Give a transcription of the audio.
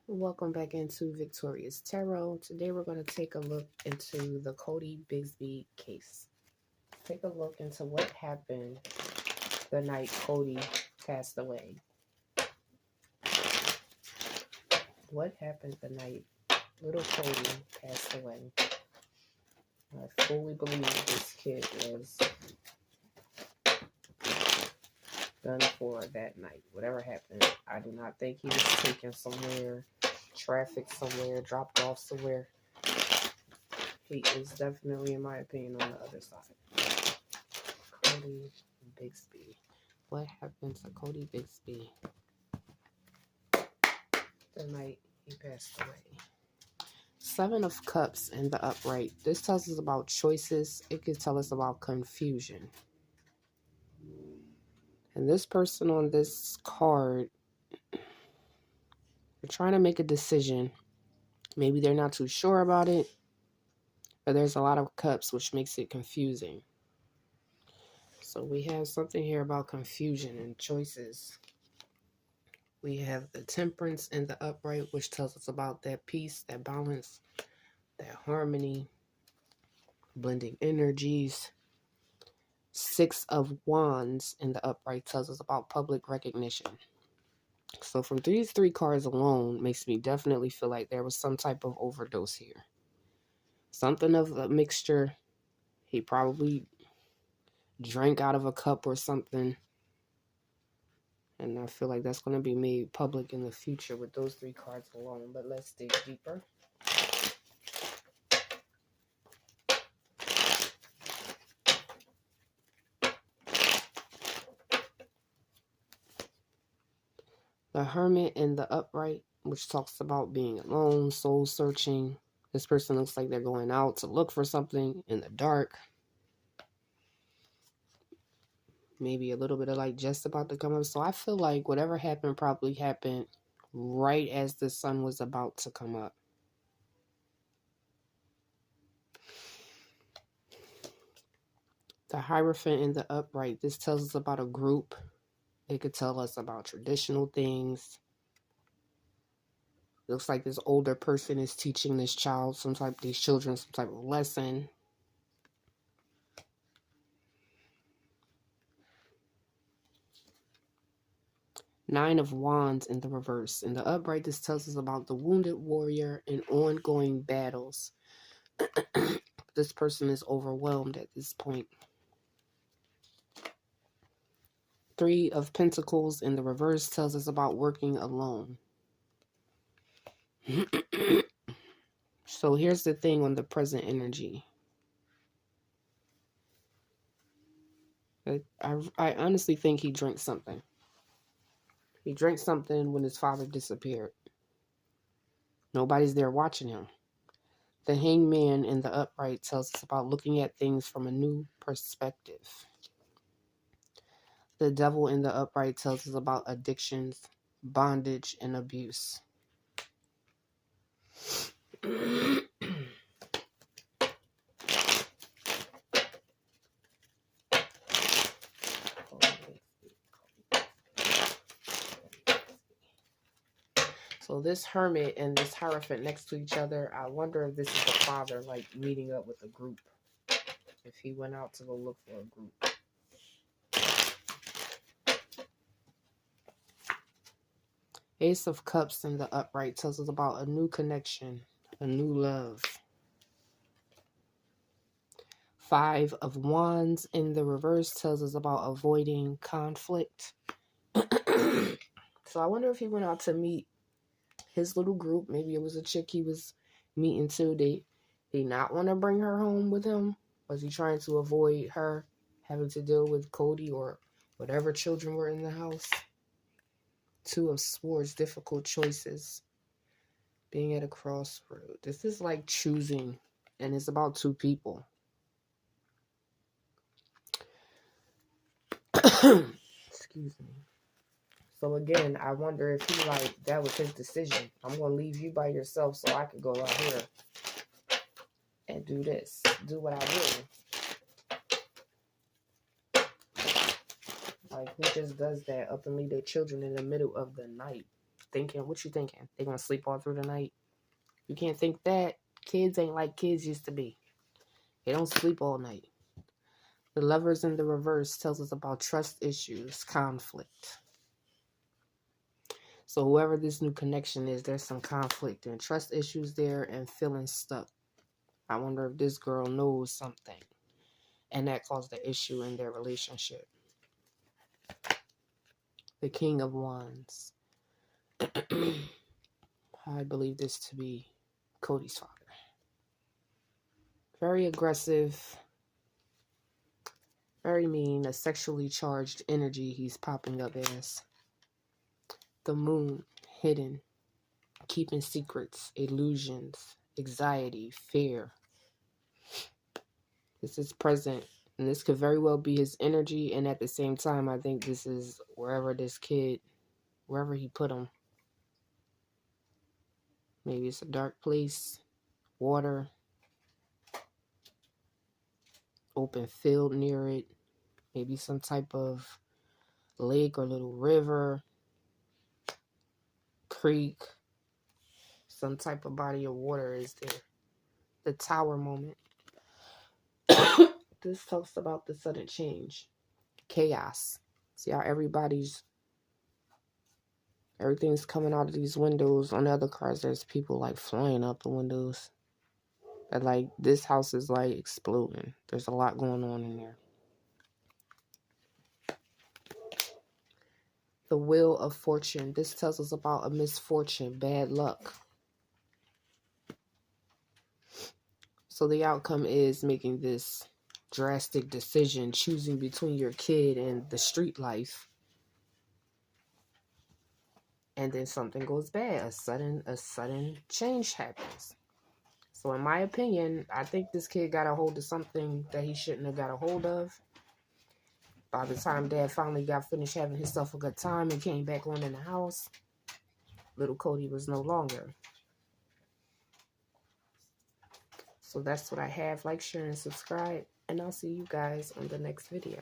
Welcome back into Victorious Tarot. Today we're going to take a look into the Codi Bigsby case. Take a look into what happened the night Codi passed away. What happened the night little Codi passed away? I fully believe this kid was done for that night. Whatever happened, I do not think he was taken somewhere, trafficked somewhere, dropped off somewhere. He is definitely, in my opinion, on the other side. Codi Bigsby. What happened to Codi Bigsby the night he passed away? Seven of Cups in the upright. This tells us about choices. It could tell us about confusion. And this person on this card, they're trying to make a decision. Maybe they're not too sure about it, but there's a lot of cups, which makes it confusing. So we have something here about confusion and choices. We have the Temperance in the upright, which tells us about that peace, that balance, that harmony, blending energies. Six of Wands in the upright tells us about public recognition. So from these three cards alone makes me definitely feel like there was some type of overdose here. Something of a mixture. He probably drank out of a cup or something. And I feel like that's going to be made public in the future with those three cards alone. But let's dig deeper. The Hermit in the upright, which talks about being alone, soul searching. This person looks like they're going out to look for something in the dark. Maybe a little bit of light just about to come up. So I feel like whatever happened probably happened right as the sun was about to come up. The Hierophant in the upright. This tells us about a group. It could tell us about traditional things. Looks like this older person is teaching this child these children some type of lesson. Nine of Wands in the reverse. In the upright, this tells us about the wounded warrior and ongoing battles. This person is overwhelmed at this point. Three of Pentacles in the reverse tells us about working alone. So here's the thing on the present energy. I honestly think he drank something. He drank something when his father disappeared. Nobody's there watching him. The Hangman in the upright tells us about looking at things from a new perspective. The Devil in the upright tells us about addictions, bondage, and abuse. So this Hermit and this Hierophant next to each other, I wonder if this is the father, like, meeting up with a group. If he went out to go look for a group. Ace of Cups in the upright tells us about a new connection, a new love. Five of Wands in the reverse tells us about avoiding conflict. So I wonder if he went out to meet his little group. Maybe it was a chick he was meeting too. Did he not want to bring her home with him? Was he trying to avoid her having to deal with Codi or whatever children were in the house? Two of Swords, difficult choices. Being at a crossroad. This is like choosing, and it's about two people. Excuse me. So again, I wonder if he that was his decision. I'm going to leave you by yourself so I could go out here and do this. Do what I do. Like, who just does that up and leave their children in the middle of the night? thinking, what you thinking? They gonna sleep all through the night? You can't think that. Kids ain't like kids used to be. They don't sleep all night. The Lovers in the reverse tells us about trust issues, conflict. So whoever this new connection is, there's some conflict and trust issues there and feeling stuck. I wonder if this girl knows something and that caused the issue in their relationship. The King of Wands. I believe this to be Codi's father. Very aggressive, very mean, a sexually charged energy he's popping up as. The Moon, hidden, keeping secrets, illusions, anxiety, fear. This is present, and this could very well be his energy, and at the same time, I think this is wherever this kid, wherever he put him. Maybe it's a dark place, water, open field near it, maybe some type of lake or little river, creek, some type of body of water is there. The Tower moment. This talks about the sudden change, chaos. See how everything's coming out of these windows. On the other cards, there's people like flying out the windows. And like this house is like exploding. There's a lot going on in there. The Wheel of Fortune. This tells us about a misfortune, bad luck. So the outcome is making this drastic decision, choosing between your kid and the street life. And then something goes bad. A sudden change happens. So in my opinion, I think this kid got a hold of something that he shouldn't have got a hold of. By the time Dad finally got finished having himself a good time and came back on in the house, little Codi was no longer. So that's what I have. Like, share, and subscribe. And I'll see you guys on the next video.